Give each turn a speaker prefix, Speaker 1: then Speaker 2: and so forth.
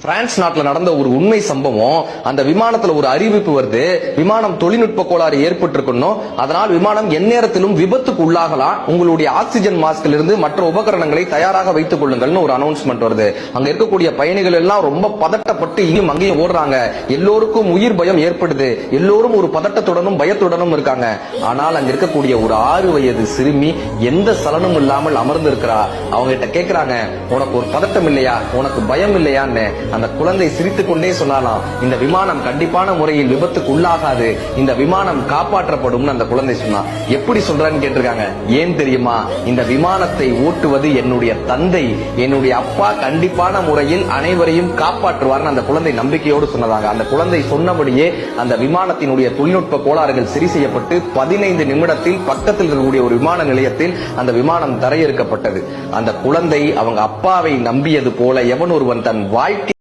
Speaker 1: France நாட்டில் நடந்த ஒரு உண்மை சம்பவம். அந்த விமானத்துல ஒரு அறிவிப்பு வருது, விமானம் தொழில்நுட்ப கோளாறு ஏற்பட்டிருக்கணும், அதனால் விமானம் எந்நேரத்திலும் விபத்துக்கு உள்ளாகலாம், உங்களுடைய ஆக்சிஜன் மாஸ்கில் இருந்து மற்ற உபகரணங்களை தயாராக வைத்துக் கொள்ளுங்கள்னு ஒரு அனௌன்ஸ்மெண்ட் வருது. அங்க இருக்கக்கூடிய பயணிகள் எல்லாம் ரொம்ப பதட்டப்பட்டு இங்கேயும் அங்கேயும் ஓடுறாங்க. எல்லோருக்கும் உயிர் பயம் ஏற்படுது. எல்லோரும் ஒரு பதட்டத்துடனும் பயத்துடனும் இருக்காங்க. ஆனால் அங்க இருக்கக்கூடிய ஒரு 6 வயது சிறுமி எந்த சலனமும் இல்லாமல் அமர்ந்து இருக்கிறா. அவங்க கிட்ட கேட்கிறாங்க, உனக்கு ஒரு பதட்டம் இல்லையா, உனக்கு பயம் இல்லையான்னு. அந்த குழந்தை சிரித்துக் கொண்டே சொன்னாலாம், இந்த விமானம் கண்டிப்பான முறையில் விபத்துக்கு உள்ளாகாது, இந்த விமானம் காப்பாற்றப்படும். அந்த குழந்தை சொன்னா. எப்படி சொல்றான்னு கேட்டிருக்காங்க. ஏன் தெரியுமா? இந்த விமானத்தை ஓட்டுவது என்னுடைய தந்தை, என்னுடைய அப்பா கண்டிப்பான முறையில் அனைவரையும் காப்பாற்றுவார். அந்த குழந்தை நம்பிக்கையோடு சொன்னதாங்க. அந்த குழந்தை சொன்னபடியே அந்த விமானத்தினுடைய தொழில்நுட்ப கோளாறுகள் சரி செய்யப்பட்டு 15 நிமிடத்தில் பக்கத்தில் இருக்கக்கூடிய ஒரு விமான நிலையத்தில் அந்த விமானம் தரையிறக்கப்பட்டது. அந்த குழந்தை அவங்க அப்பாவை நம்பியது போல எவன் ஒருவன் தன் வாழ்க்கை